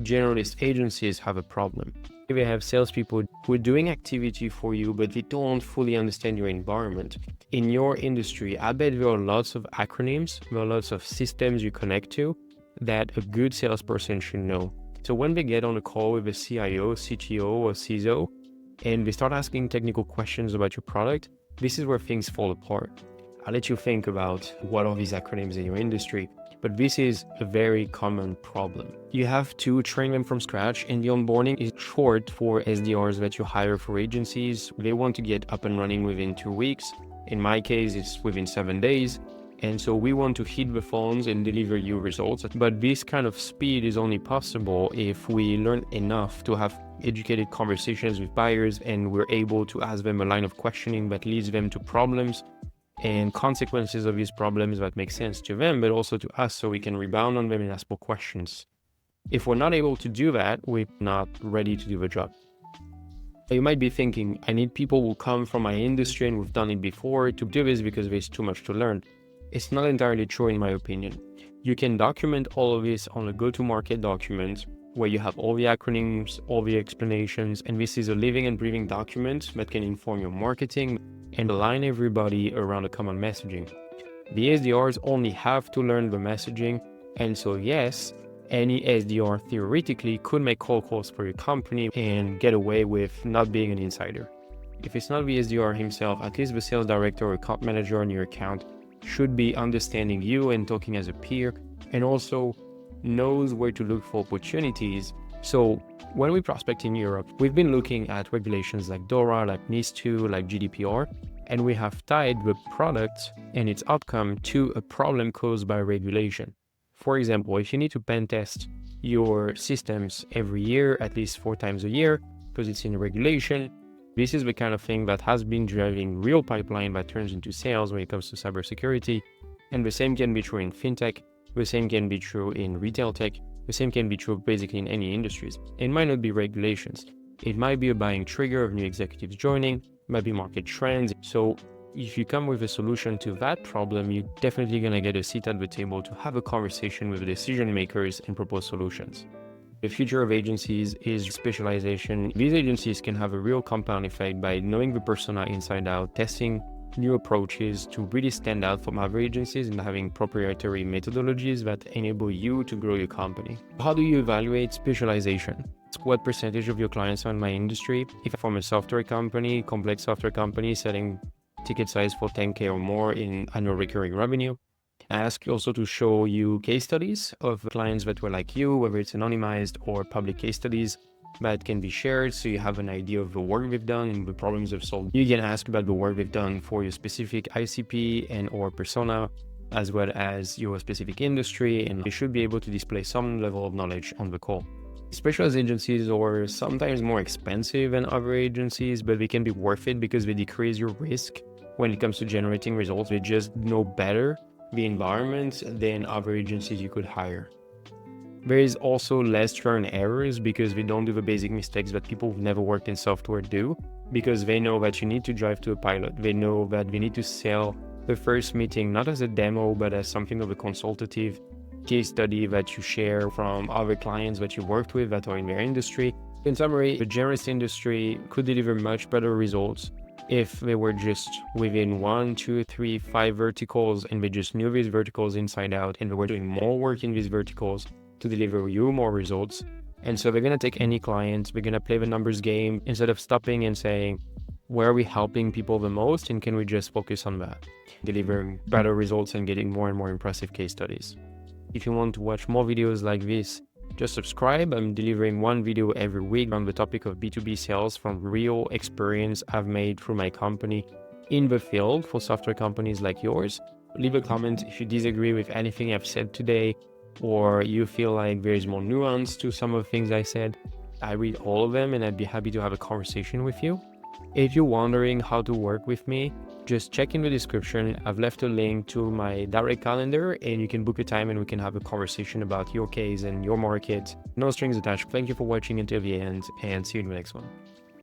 generalist agencies have a problem. They have salespeople who are doing activity for you, but they don't fully understand your environment. In your industry, I bet there are lots of acronyms, there are lots of systems you connect to that a good salesperson should know. So when they get on a call with a CIO, CTO, or CISO, and they start asking technical questions about your product, this is where things fall apart. I'll let you think about what are these acronyms in your industry, but this is a very common problem. You have to train them from scratch, and the onboarding is short for SDRs that you hire for agencies. They want to get up and running within 2 weeks. In my case, it's within 7 days. And so we want to hit the phones and deliver you results. But this kind of speed is only possible if we learn enough to have educated conversations with buyers, and we're able to ask them a line of questioning that leads them to problems and consequences of these problems that make sense to them, but also to us, so we can rebound on them and ask more questions. If we're not able to do that, we're not ready to do the job. You might be thinking, I need people who come from my industry and who've done it before to do this because there's too much to learn. It's not entirely true in my opinion. You can document all of this on a go-to-market document where you have all the acronyms, all the explanations, and this is a living and breathing document that can inform your marketing and align everybody around a common messaging. The SDRs only have to learn the messaging, and so yes, any SDR theoretically could make cold calls for your company and get away with not being an insider. If it's not the SDR himself, at least the sales director or account manager on your account should be understanding you and talking as a peer, and also knows where to look for opportunities. So when we prospect in Europe, we've been looking at regulations like DORA, like NIS2, like GDPR, and we have tied the product and its outcome to a problem caused by regulation. For example, if you need to pen test your systems every year, at least 4 times a year, because it's in regulation, this is the kind of thing that has been driving real pipeline that turns into sales when it comes to cybersecurity. And the same can be true in fintech, the same can be true in retail tech, the same can be true basically in any industries. It might not be regulations. It might be a buying trigger of new executives joining, it might be market trends. So if you come with a solution to that problem, you're definitely going to get a seat at the table to have a conversation with the decision makers and propose solutions. The future of agencies is specialization. These agencies can have a real compound effect by knowing the persona inside out, testing new approaches to really stand out from other agencies, and having proprietary methodologies that enable you to grow your company. How do you evaluate specialization? What percentage of your clients are in my industry? If I'm from a software company, complex software company selling ticket size for 10K or more in annual recurring revenue, I ask you also to show you case studies of clients that were like you, whether it's anonymized or public case studies that can be shared, so you have an idea of the work we've done and the problems we've solved. You can ask about the work we've done for your specific ICP and or persona, as well as your specific industry, and you should be able to display some level of knowledge on the call. Specialized agencies are sometimes more expensive than other agencies, but they can be worth it because they decrease your risk when it comes to generating results. They just know better the environment than other agencies you could hire. There is also less trial and errors because they don't do the basic mistakes that people who've never worked in software do, because they know that you need to drive to a pilot. They know that they need to sell the first meeting not as a demo, but as something of a consultative case study that you share from other clients that you worked with that are in their industry. In summary, the generalist industry could deliver much better results if they were just within 1, 2, 3, 5 verticals, and they just knew these verticals inside out, and they were doing more work in these verticals to deliver you more results. And so they're going to take any client, they're going to play the numbers game instead of stopping and saying, where are we helping people the most, and can we just focus on that, delivering better results and getting more and more impressive case studies. If you want to watch more videos like this, just subscribe. I'm delivering 1 video every week on the topic of B2B sales from real experience I've made through my company in the field for software companies like yours. Leave a comment if you disagree with anything I've said today, or you feel like there's more nuance to some of the things I said. I read all of them and I'd be happy to have a conversation with you. If you're wondering how to work with me, just check in the description. I've left a link to my direct calendar, and you can book a time and we can have a conversation about your case and your market. No strings attached. Thank you for watching until the end, and see you in the next one.